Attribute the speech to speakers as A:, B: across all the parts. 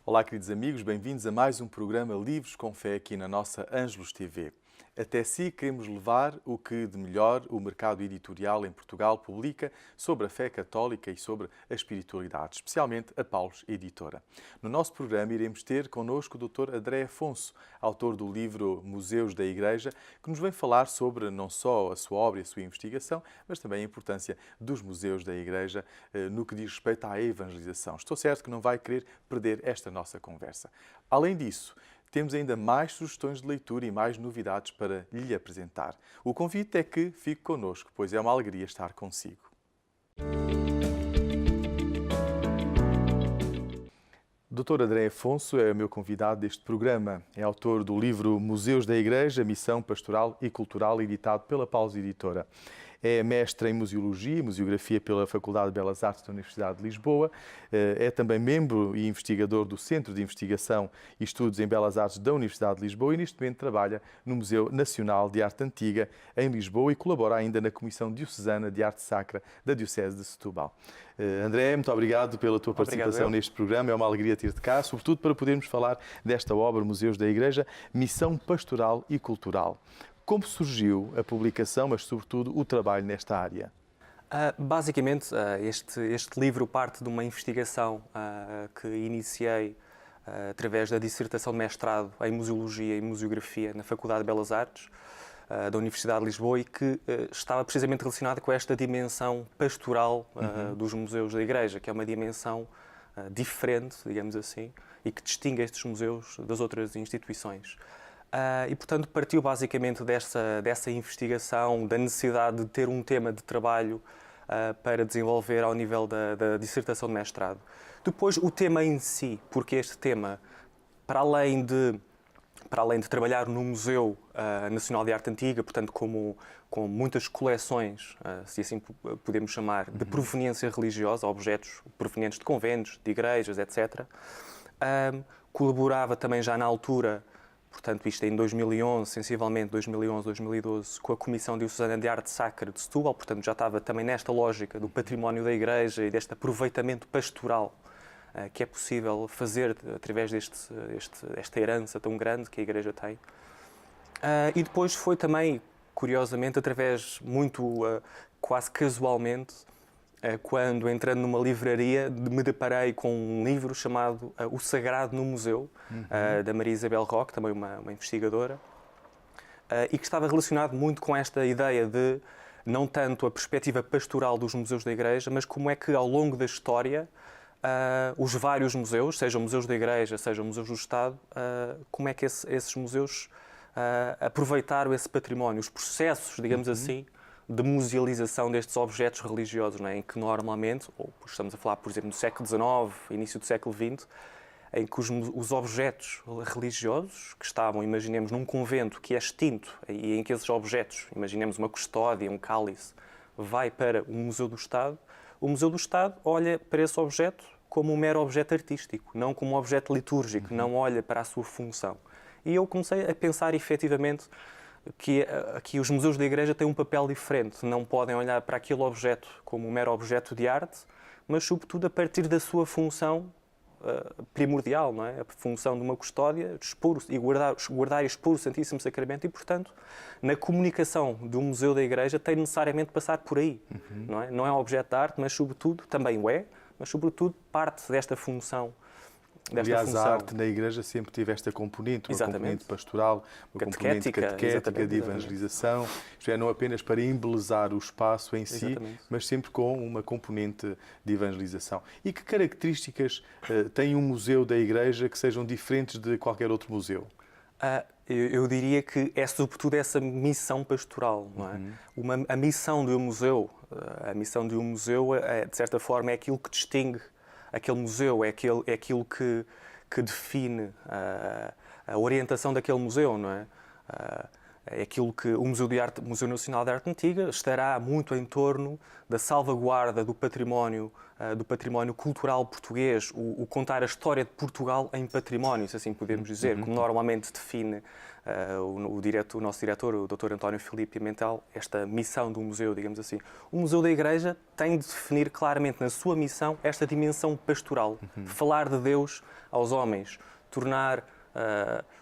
A: Olá, queridos amigos, bem-vindos a mais um programa Livros com Fé aqui na nossa Ângelos TV. Até si queremos levar o que de melhor o mercado editorial em Portugal publica sobre a fé católica e sobre a espiritualidade, especialmente a Paulus Editora. No nosso programa iremos ter connosco o Dr. André Afonso, autor do livro Museus da Igreja, que nos vem falar sobre não só a sua obra e a sua investigação, mas também a importância dos museus da Igreja no que diz respeito à evangelização. Estou certo que não vai querer perder esta nossa conversa. Além disso, temos ainda mais sugestões de leitura e mais novidades para lhe apresentar. O convite é que fique connosco, pois é uma alegria estar consigo. Dr. André Afonso é o meu convidado deste programa. É autor do livro Museus da Igreja, Missão Pastoral e Cultural, editado pela Paulus Editora. É mestre em Museologia e Museografia pela Faculdade de Belas Artes da Universidade de Lisboa. É também membro e investigador do Centro de Investigação e Estudos em Belas Artes da Universidade de Lisboa e neste momento trabalha no Museu Nacional de Arte Antiga em Lisboa e colabora ainda na Comissão Diocesana de Arte Sacra da Diocese de Setúbal. André, muito obrigado pela tua participação neste programa. É uma alegria ter-te cá, sobretudo para podermos falar desta obra, Museus da Igreja, Missão Pastoral e Cultural. Como surgiu a publicação, mas sobretudo o trabalho nesta área?
B: Basicamente, este livro parte de uma investigação que iniciei através da dissertação de mestrado em Museologia e Museografia na Faculdade de Belas Artes da Universidade de Lisboa e que estava precisamente relacionada com esta dimensão pastoral dos museus da Igreja, que é uma dimensão diferente, digamos assim, e que distingue estes museus das outras instituições. E, portanto, partiu basicamente dessa investigação, da necessidade de ter um tema de trabalho para desenvolver ao nível da dissertação de mestrado. Depois, o tema em si, porque este tema, para além de trabalhar no Museu Nacional de Arte Antiga, portanto, com muitas coleções, se assim podemos chamar, de proveniência religiosa, objetos provenientes de conventos, de igrejas, etc., colaborava também já na altura. Portanto, isto é em 2011, sensivelmente 2011, 2012, com a Comissão Diocesana de Arte Sacra de Setúbal, portanto já estava também nesta lógica do património da Igreja e deste aproveitamento pastoral que é possível fazer através desta herança tão grande que a Igreja tem. E depois foi também, curiosamente, através quase casualmente, quando, entrando numa livraria, me deparei com um livro chamado O Sagrado no Museu, da Maria Isabel Roque, também uma investigadora, e que estava relacionado muito com esta ideia de não tanto a perspectiva pastoral dos museus da Igreja, mas como é que, ao longo da história, os vários museus, sejam museus da Igreja, sejam museus do Estado, como é que esses museus aproveitaram esse património, os processos, digamos assim, de musealização destes objetos religiosos, não é? Em que normalmente, ou estamos a falar, por exemplo, do século XIX, início do século XX, em que os objetos religiosos que estavam, imaginemos, num convento que é extinto e em que esses objetos, imaginemos uma custódia, um cálice, vai para o Museu do Estado, o Museu do Estado olha para esse objeto como um mero objeto artístico, não como um objeto litúrgico, não olha para a sua função. E eu comecei a pensar efetivamente que aqui os museus da Igreja têm um papel diferente. Não podem olhar para aquele objeto como um mero objeto de arte, mas, sobretudo, a partir da sua função primordial, não é? A função de uma custódia, expor e guardar e expor o Santíssimo Sacramento e, portanto, na comunicação do museu da Igreja tem necessariamente de passar por aí. Não é? Não é um objeto de arte, mas, sobretudo, também o é, mas, sobretudo, parte desta função.
A: Aliás, a arte na Igreja sempre teve esta componente, uma componente pastoral, uma componente catequética, de evangelização, isto é, não apenas para embelezar o espaço em si, mas sempre com uma componente de evangelização. E que características tem um museu da Igreja que sejam diferentes de qualquer outro museu?
B: Eu diria que é sobretudo essa missão pastoral, não é? A missão de um museu, de certa forma, é aquilo que distingue aquele museu, é aquilo que define a orientação daquele museu, não é? É aquilo que o Museu Nacional de Arte Antiga estará muito em torno da salvaguarda do património cultural português, o contar a história de Portugal em património, se assim podemos dizer, como normalmente define o nosso diretor, o Dr. António Filipe Pimentel, esta missão do museu, digamos assim. O Museu da Igreja tem de definir claramente na sua missão esta dimensão pastoral, falar de Deus aos homens, tornar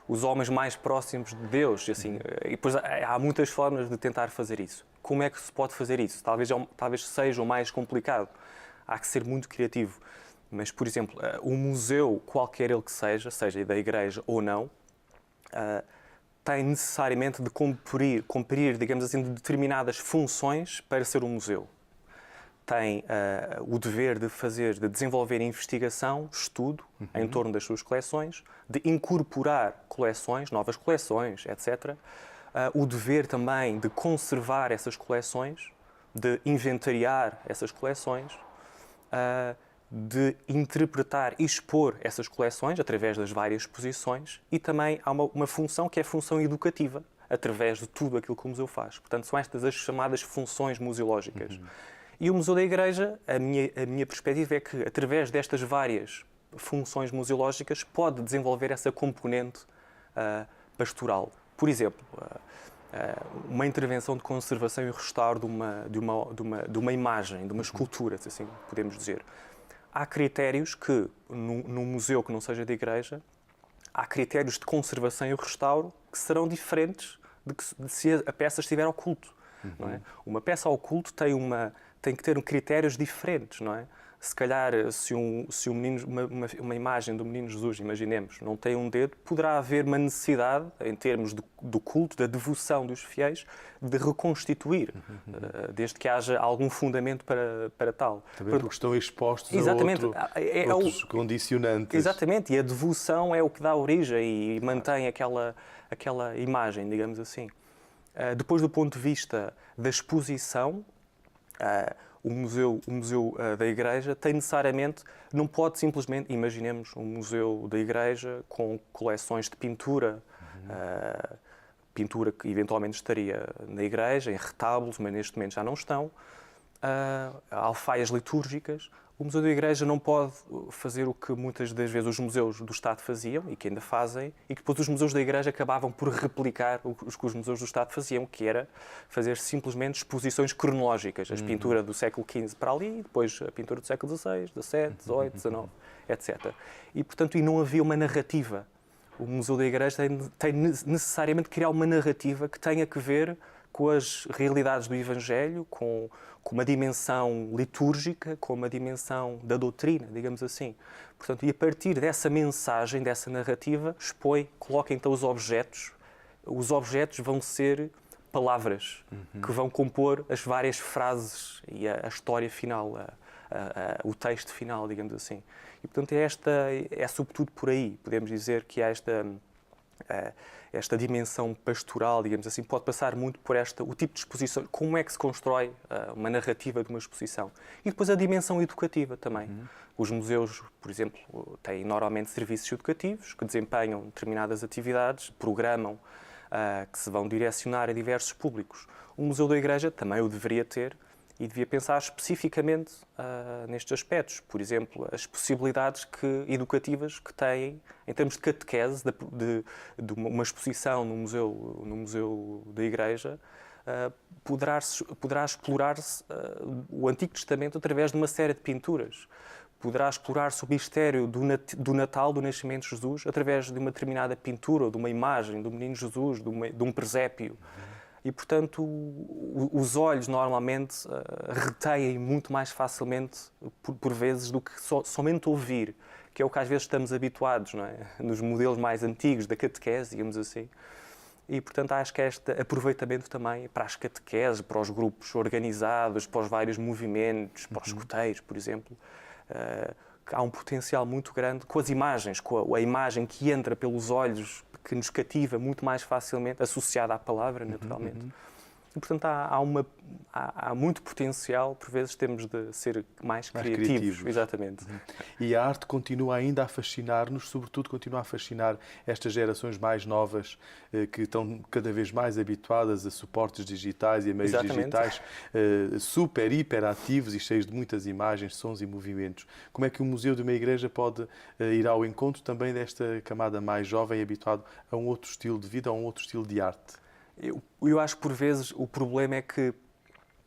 B: os homens mais próximos de Deus. Assim, e depois há muitas formas de tentar fazer isso. Como é que se pode fazer isso? Talvez seja o mais complicado. Há que ser muito criativo. Mas, por exemplo, um museu, qualquer ele que seja da igreja ou não, tem necessariamente de cumprir, digamos assim, de determinadas funções para ser um museu. Tem o dever de desenvolver investigação, estudo em torno das suas coleções, de incorporar coleções, novas coleções, etc. O dever também de conservar essas coleções, de inventariar essas coleções, de interpretar e expor essas coleções através das várias exposições, e também há uma função que é a função educativa, através de tudo aquilo que o museu faz. Portanto, são estas as chamadas funções museológicas. E o Museu da Igreja, a minha perspectiva é que, através destas várias funções museológicas, pode desenvolver essa componente pastoral. Por exemplo, uma intervenção de conservação e restauro de uma imagem, de uma escultura, se assim podemos dizer. Há critérios que, num museu que não seja da Igreja, há critérios de conservação e restauro que serão diferentes de se a peça estiver ao culto. Não é? Uma peça ao culto tem que ter critérios diferentes, não é? Se calhar, se uma imagem do Menino Jesus, imaginemos, não tem um dedo, poderá haver uma necessidade, em termos do culto, da devoção dos fiéis, de reconstituir, desde que haja algum fundamento para tal.
A: Também porque estão expostos a outros condicionantes.
B: Exatamente, e a devoção é o que dá origem e mantém aquela imagem, digamos assim. Depois, do ponto de vista da exposição, o museu da Igreja não pode simplesmente, imaginemos um museu da Igreja com coleções de pintura, pintura que eventualmente estaria na Igreja, em retábulos, mas neste momento já não estão, alfaias litúrgicas. O Museu da Igreja não pode fazer o que muitas das vezes os museus do Estado faziam e que ainda fazem, e que depois os museus da Igreja acabavam por replicar o que os museus do Estado faziam, que era fazer simplesmente exposições cronológicas. A pintura do século XV para ali, depois a pintura do século XVI, XVII, XVIII, XIX, etc. E, portanto, não havia uma narrativa. O Museu da Igreja tem necessariamente que criar uma narrativa que tenha que ver com as realidades do Evangelho, com uma dimensão litúrgica, com uma dimensão da doutrina, digamos assim. Portanto, e a partir dessa mensagem, dessa narrativa, coloca então os objetos. Os objetos vão ser palavras que vão compor as várias frases e a história final, o texto final, digamos assim. E, portanto, é sobretudo por aí, podemos dizer que há esta dimensão pastoral, digamos assim, pode passar muito por o tipo de exposição, como é que se constrói uma narrativa de uma exposição. E depois a dimensão educativa também. Os museus, por exemplo, têm normalmente serviços educativos que desempenham determinadas atividades, programam, que se vão direcionar a diversos públicos. O Museu da Igreja também o deveria ter e devia pensar especificamente nestes aspectos. Por exemplo, as possibilidades educativas que têm, em termos de catequese, de uma exposição no museu da Igreja, poderá explorar-se o Antigo Testamento através de uma série de pinturas. Poderá explorar-se o mistério do Natal, do nascimento de Jesus, através de uma determinada pintura, ou de uma imagem do Menino Jesus, de um presépio. E, portanto, os olhos normalmente retêm muito mais facilmente, por vezes, do que somente ouvir, que é o que às vezes estamos habituados, não é? Nos modelos mais antigos da catequese, digamos assim. E, portanto, acho que este aproveitamento também para as catequeses, para os grupos organizados, para os vários movimentos, para os escoteiros, por exemplo, há um potencial muito grande com as imagens, com a imagem que entra pelos olhos, que nos cativa muito mais facilmente, associada à palavra, naturalmente. e portanto há muito potencial, por vezes temos de ser mais criativos. Exatamente.
A: E a arte continua ainda a fascinar-nos, sobretudo continua a fascinar estas gerações mais novas que estão cada vez mais habituadas a suportes digitais e a meios digitais super, hiper ativos e cheios de muitas imagens, sons e movimentos. Como é que o Museu de uma Igreja pode ir ao encontro também desta camada mais jovem, habituado a um outro estilo de vida, a um outro estilo de arte?
B: Eu acho que, por vezes, o problema é que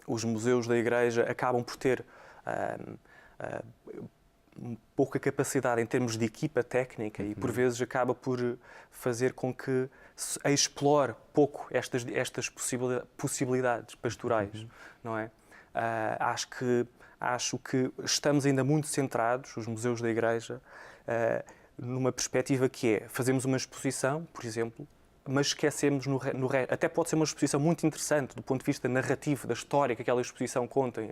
B: os museus da Igreja acabam por ter pouca capacidade em termos de equipa técnica e, por vezes, acaba por fazer com que explore pouco estas possibilidades pastorais, não é? Acho que estamos ainda muito centrados, os museus da Igreja, numa perspectiva que é, fazemos uma exposição, por exemplo, mas esquecemos no resto. Até pode ser uma exposição muito interessante do ponto de vista narrativo, da história que aquela exposição conta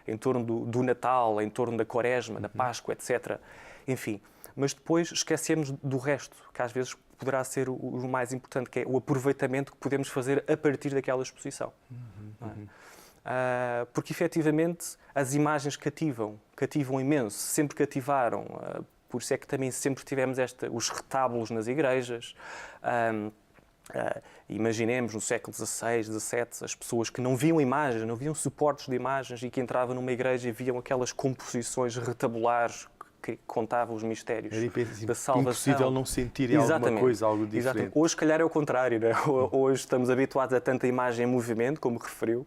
B: em torno do Natal, em torno da Quaresma, da Páscoa, etc. Enfim, mas depois esquecemos do resto, que às vezes poderá ser o mais importante, que é o aproveitamento que podemos fazer a partir daquela exposição. Porque, efetivamente, as imagens cativam imenso, sempre cativaram. Por isso é que também sempre tivemos os retábulos nas igrejas. Imaginemos no século XVI, XVII, as pessoas que não viam imagens, não viam suportes de imagens e que entravam numa igreja e viam aquelas composições retabulares que contavam os mistérios da salvação.
A: Impossível não sentirem alguma coisa, algo diferente.
B: Exatamente. Hoje, se calhar, é o contrário, não é? Hoje estamos habituados a tanta imagem em movimento, como referiu,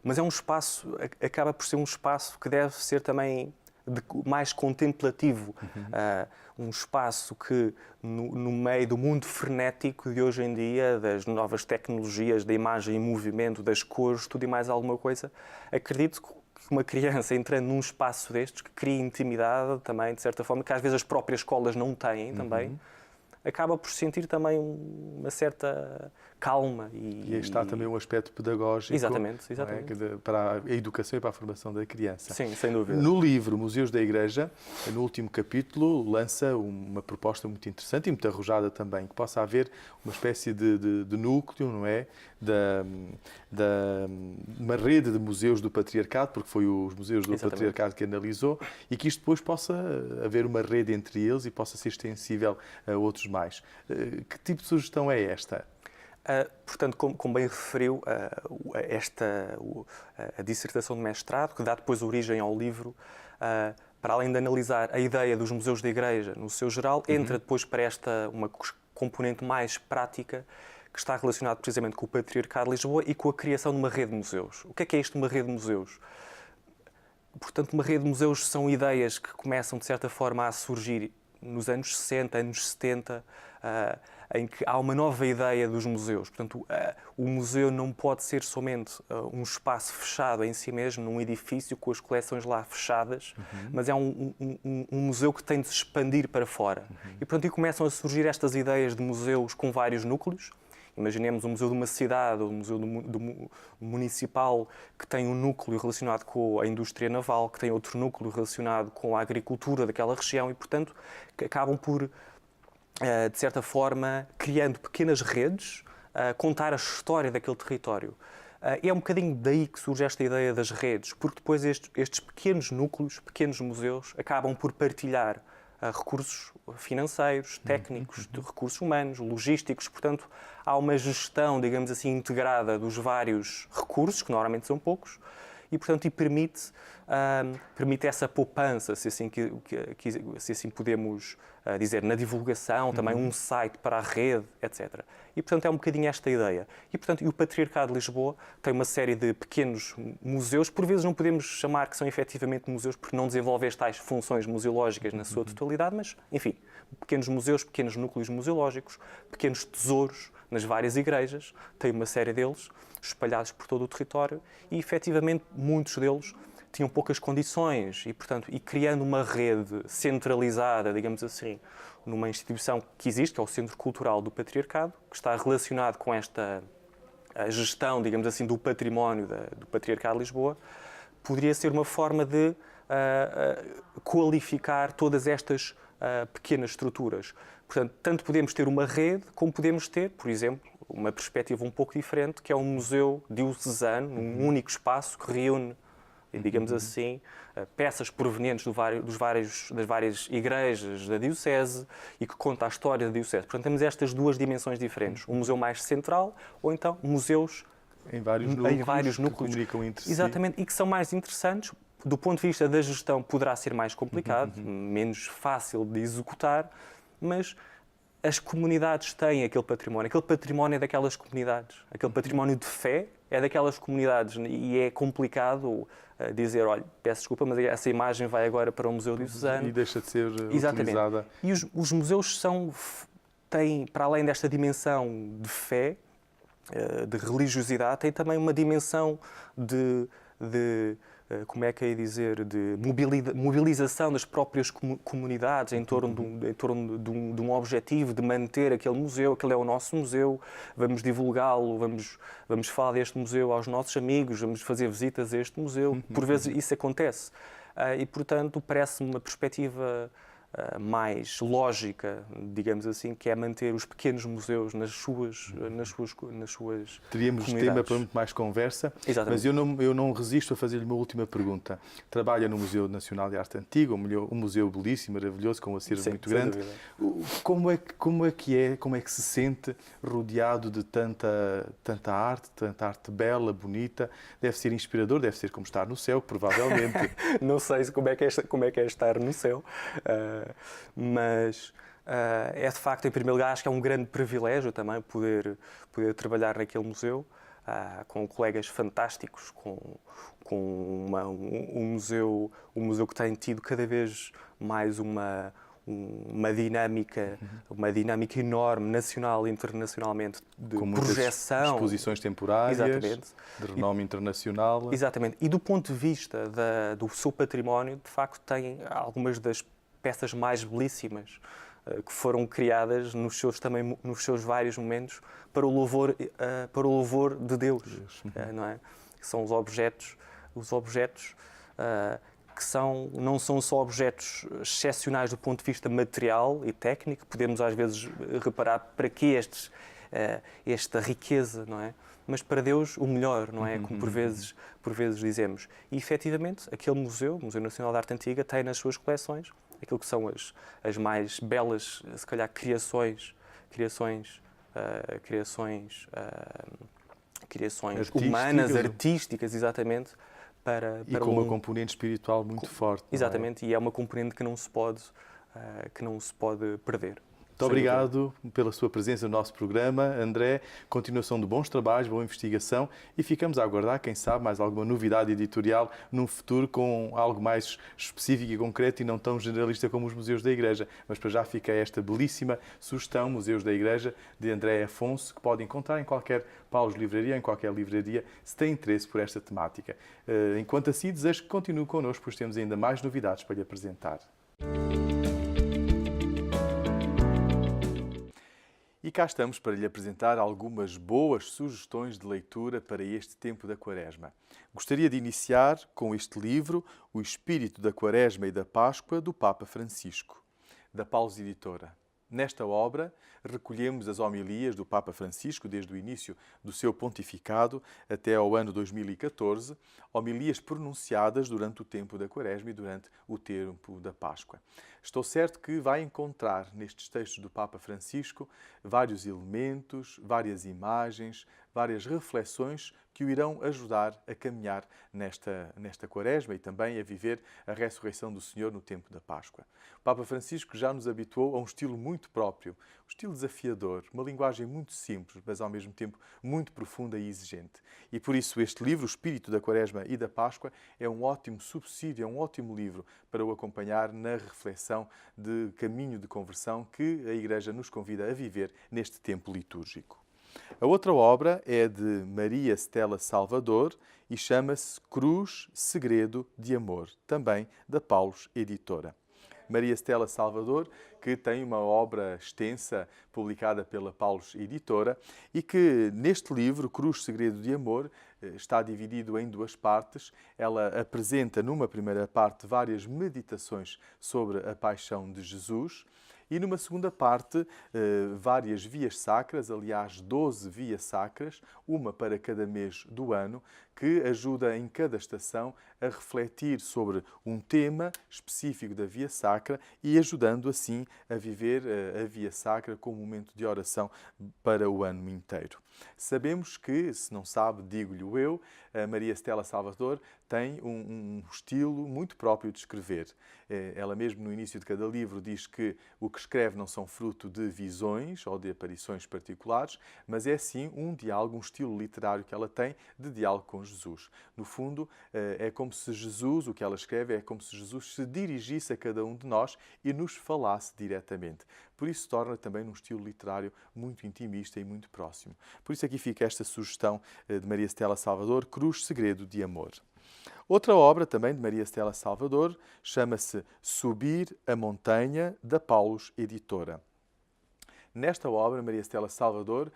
B: mas é um espaço, acaba por ser um espaço que deve ser também mais contemplativo, um espaço que no meio do mundo frenético de hoje em dia, das novas tecnologias, da imagem em movimento, das cores, tudo e mais alguma coisa, acredito que uma criança entrando num espaço destes, que cria intimidade também, de certa forma, que às vezes as próprias escolas não têm também, acaba por sentir também uma certa calma.
A: E aí está também um aspecto pedagógico.
B: Exatamente.
A: Para a educação e para a formação da criança.
B: Sim, sem dúvida.
A: No livro Museus da Igreja, no último capítulo, lança uma proposta muito interessante e muito arrojada também, que possa haver uma espécie de núcleo, não é? Uma rede de museus do Patriarcado, porque foi os museus do Patriarcado que analisou, e que isto depois possa haver uma rede entre eles e possa ser extensível a outros mais. Que tipo de sugestão é esta?
B: Portanto, como bem referiu, a dissertação de mestrado, que dá depois origem ao livro, para além de analisar a ideia dos museus da Igreja no seu geral, entra depois para uma componente mais prática, que está relacionada precisamente com o Patriarcado de Lisboa e com a criação de uma rede de museus. O que é isto, uma rede de museus? Portanto, uma rede de museus são ideias que começam, de certa forma, a surgir nos anos 60, anos 70, em que há uma nova ideia dos museus. Portanto, o museu não pode ser somente um espaço fechado em si mesmo, num edifício com as coleções lá fechadas, mas é um museu que tem de se expandir para fora. E, portanto, começam a surgir estas ideias de museus com vários núcleos. Imaginemos um museu de uma cidade, ou um museu municipal, que tem um núcleo relacionado com a indústria naval, que tem outro núcleo relacionado com a agricultura daquela região e, portanto, que acabam por, de certa forma, criando pequenas redes, contar a história daquele território. E é um bocadinho daí que surge esta ideia das redes, porque depois estes pequenos núcleos, pequenos museus, acabam por partilhar recursos financeiros, técnicos, de recursos humanos, logísticos. Portanto, há uma gestão, digamos assim, integrada dos vários recursos, que normalmente são poucos, e, portanto, permite essa poupança, se assim podemos dizer, na divulgação, também um site para a rede, etc. E, portanto, é um bocadinho esta ideia. E, portanto, o Patriarcado de Lisboa tem uma série de pequenos museus, por vezes não podemos chamar que são efetivamente museus, porque não desenvolvem as tais funções museológicas na sua totalidade, mas, enfim, pequenos museus, pequenos núcleos museológicos, pequenos tesouros nas várias igrejas, tem uma série deles espalhados por todo o território e, efetivamente, muitos deles tinham poucas condições e, portanto, criando uma rede centralizada, digamos assim, numa instituição que existe, que é o Centro Cultural do Patriarcado, que está relacionado com esta gestão, digamos assim, do património do Patriarcado de Lisboa, poderia ser uma forma de qualificar todas estas pequenas estruturas. Portanto, tanto podemos ter uma rede, como podemos ter, por exemplo, uma perspectiva um pouco diferente, que é um museu diocesano, um único espaço que reúne, digamos assim, peças provenientes das várias igrejas da Diocese e que conta a história da Diocese. Portanto, temos estas duas dimensões diferentes. Um museu mais central ou então museus
A: em vários núcleos que comunicam entre si.
B: Exatamente, e que são mais interessantes. Do ponto de vista da gestão, poderá ser mais complicado, menos fácil de executar, mas as comunidades têm aquele património é daquelas comunidades, aquele património de fé é daquelas comunidades e é complicado dizer, olha, peço desculpa, mas essa imagem vai agora para o Museu Diocesano.
A: E deixa de ser
B: Exatamente.
A: utilizada.
B: E os museus têm, para além desta dimensão de fé, de religiosidade, têm também uma dimensão de como é que é dizer, de mobilização das próprias comunidades em torno de um objetivo, de manter aquele museu, aquele é o nosso museu, vamos divulgá-lo, vamos falar deste museu aos nossos amigos, vamos fazer visitas a este museu. Por vezes isso acontece. E, portanto, parece-me uma perspectiva mais lógica, digamos assim, que é manter os pequenos museus nas suas
A: Teríamos tema para muito mais conversa,
B: Exatamente.
A: mas eu não resisto a fazer-lhe uma última pergunta. Trabalha no Museu Nacional de Arte Antiga, um museu belíssimo, maravilhoso, com um acervo muito grande. Como é que se sente rodeado de tanta arte bela, bonita? Deve ser inspirador, deve ser como estar no céu, provavelmente.
B: Não sei como é que é estar no céu. Mas é de facto, em primeiro lugar, acho que é um grande privilégio também poder trabalhar naquele museu com colegas fantásticos, com um museu que tem tido cada vez mais uma dinâmica enorme, nacional e internacionalmente, de
A: com
B: projeção.
A: Exposições temporárias,
B: Exatamente.
A: De renome internacional.
B: Exatamente. E do ponto de vista do seu património, de facto, tem algumas das peças mais belíssimas que foram criadas nos seus vários momentos para o louvor de Deus, não é? Que são os objetos que não são só objetos excepcionais do ponto de vista material e técnico, podemos às vezes reparar para que esta riqueza, não é? Mas para Deus o melhor, não é? Como por vezes dizemos. E efetivamente aquele museu, o Museu Nacional de Arte Antiga, tem nas suas coleções aquilo que são as mais belas, se calhar, criações humanas, artísticas, exatamente, para
A: com uma componente espiritual muito forte.
B: Exatamente, e é uma componente que não se pode perder.
A: Muito obrigado pela sua presença no nosso programa, André. Continuação de bons trabalhos, boa investigação e ficamos a aguardar, quem sabe, mais alguma novidade editorial num futuro com algo mais específico e concreto e não tão generalista como os Museus da Igreja. Mas para já fica esta belíssima sugestão, Museus da Igreja, de André Afonso, que pode encontrar em qualquer Paulos Livraria, em qualquer livraria, se tem interesse por esta temática. Enquanto assim, desejo que continue connosco, pois temos ainda mais novidades para lhe apresentar. E cá estamos para lhe apresentar algumas boas sugestões de leitura para este tempo da Quaresma. Gostaria de iniciar com este livro, O Espírito da Quaresma e da Páscoa, do Papa Francisco, da Paulus Editora. Nesta obra, recolhemos as homilias do Papa Francisco desde o início do seu pontificado até ao ano 2014, homilias pronunciadas durante o tempo da Quaresma e durante o tempo da Páscoa. Estou certo que vai encontrar nestes textos do Papa Francisco vários elementos, várias imagens, várias reflexões que o irão ajudar a caminhar nesta Quaresma e também a viver a ressurreição do Senhor no tempo da Páscoa. O Papa Francisco já nos habituou a um estilo muito próprio, um estilo desafiador, uma linguagem muito simples, mas ao mesmo tempo muito profunda e exigente. E por isso este livro, O Espírito da Quaresma e da Páscoa, é um ótimo subsídio, é um ótimo livro para o acompanhar na reflexão de caminho de conversão que a Igreja nos convida a viver neste tempo litúrgico. A outra obra é de Maria Stella Salvador e chama-se Cruz, Segredo de Amor, também da Paulus Editora. Maria Stella Salvador, que tem uma obra extensa publicada pela Paulus Editora e que neste livro, Cruz, Segredo de Amor, está dividido em duas partes. Ela apresenta numa primeira parte várias meditações sobre a paixão de Jesus E numa segunda parte, várias vias sacras, aliás, 12 vias sacras, uma para cada mês do ano, que ajuda em cada estação a refletir sobre um tema específico da via sacra e ajudando assim a viver a via sacra como um momento de oração para o ano inteiro. Sabemos que, se não sabe, digo-lhe eu, a Maria Stella Salvador tem um estilo muito próprio de escrever. Ela mesmo no início de cada livro diz que o que escreve não são fruto de visões ou de aparições particulares, mas é sim um diálogo, um estilo literário que ela tem de diálogo com Jesus. No fundo, é como se Jesus, o que ela escreve, é como se Jesus se dirigisse a cada um de nós e nos falasse diretamente. Por isso torna também num estilo literário muito intimista e muito próximo. Por isso aqui fica esta sugestão de Maria Stella Salvador, Cruz, Segredo de Amor. Outra obra também de Maria Stella Salvador chama-se Subir a Montanha, da Paulus Editora. Nesta obra, Maria Stella Salvador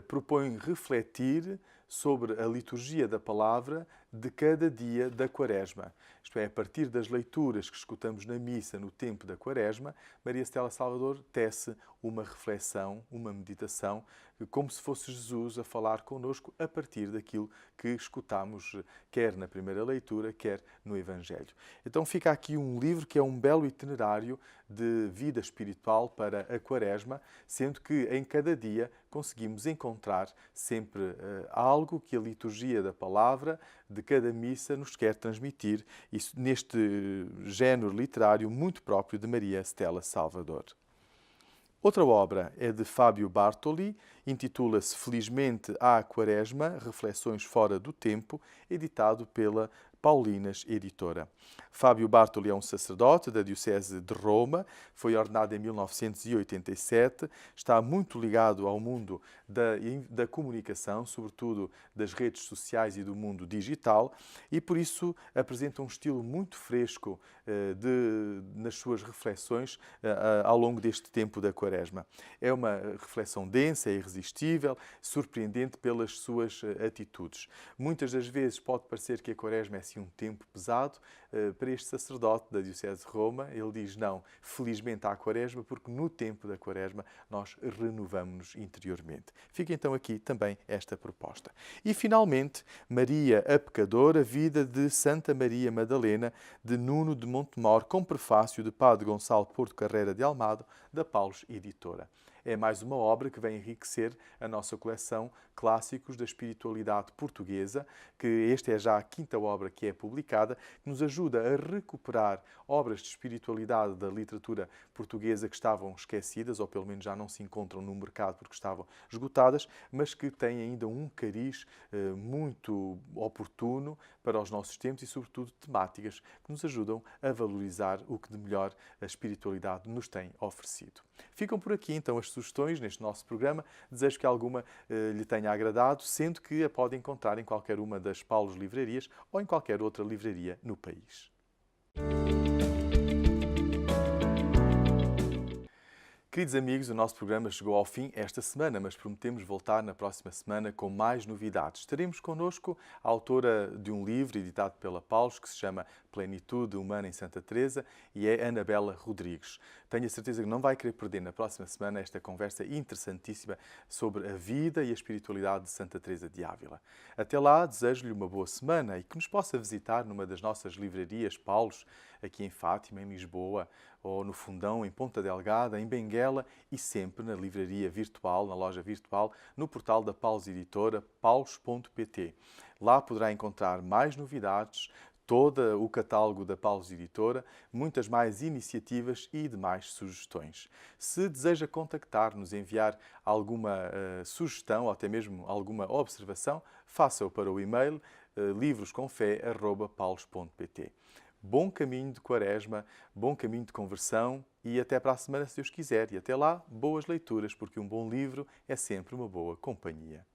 A: propõe refletir sobre a liturgia da palavra de cada dia da Quaresma. Isto é, a partir das leituras que escutamos na missa no tempo da Quaresma, Maria Stella Salvador tece uma reflexão, uma meditação, como se fosse Jesus a falar connosco a partir daquilo que escutamos, quer na primeira leitura, quer no Evangelho. Então fica aqui um livro que é um belo itinerário de vida espiritual para a Quaresma, sendo que em cada dia conseguimos encontrar sempre algo que a liturgia da palavra de cada missa nos quer transmitir, isso neste género literário muito próprio de Maria Stella Salvador. Outra obra é de Fábio Bartoli, intitula-se Felizmente à Quaresma, Reflexões Fora do Tempo, editado pela Paulinas Editora. Fábio Bartoli é um sacerdote da Diocese de Roma, foi ordenado em 1987, está muito ligado ao mundo da comunicação, sobretudo das redes sociais e do mundo digital, e por isso apresenta um estilo muito fresco nas suas reflexões ao longo deste tempo da Quaresma. É uma reflexão densa, irresistível, surpreendente pelas suas atitudes. Muitas das vezes pode parecer que a Quaresma é assim um tempo pesado. Para este sacerdote da Diocese de Roma, ele diz não, felizmente há a Quaresma, porque no tempo da Quaresma nós renovamos-nos interiormente. Fica então aqui também esta proposta. E finalmente, Maria a Pecadora, vida de Santa Maria Madalena, de Nuno de Montemor, com prefácio de Padre Gonçalo Porto Carreira de Almada, da Paulus Editora. É mais uma obra que vem enriquecer a nossa coleção Clássicos da Espiritualidade Portuguesa, que esta é já a quinta obra que é publicada, que nos ajuda a recuperar obras de espiritualidade da literatura portuguesa que estavam esquecidas, ou pelo menos já não se encontram no mercado porque estavam esgotadas, mas que têm ainda um cariz muito oportuno para os nossos tempos e, sobretudo, temáticas que nos ajudam a valorizar o que de melhor a espiritualidade nos tem oferecido. Ficam por aqui, então, as sugestões neste nosso programa. Desejo que alguma lhe tenha agradado, sendo que a pode encontrar em qualquer uma das Paulus Livrarias ou em qualquer outra livraria no país. Queridos amigos, o nosso programa chegou ao fim esta semana, mas prometemos voltar na próxima semana com mais novidades. Teremos connosco a autora de um livro editado pela Paulus que se chama Plenitude Humana em Santa Teresa e é Anabela Rodrigues. Tenho a certeza que não vai querer perder na próxima semana esta conversa interessantíssima sobre a vida e a espiritualidade de Santa Teresa de Ávila. Até lá, desejo-lhe uma boa semana e que nos possa visitar numa das nossas livrarias Paulus, aqui em Fátima, em Lisboa, ou no Fundão, em Ponta Delgada, em Benguela e sempre na livraria virtual, na loja virtual, no portal da Paulus Editora, paulus.pt. Lá poderá encontrar mais novidades, todo o catálogo da Paulus Editora, muitas mais iniciativas e demais sugestões. Se deseja contactar-nos, enviar alguma sugestão ou até mesmo alguma observação, faça-o para o e-mail livroscomfé@paulus.pt. Bom caminho de Quaresma, bom caminho de conversão e até para a semana, se Deus quiser. E até lá, boas leituras, porque um bom livro é sempre uma boa companhia.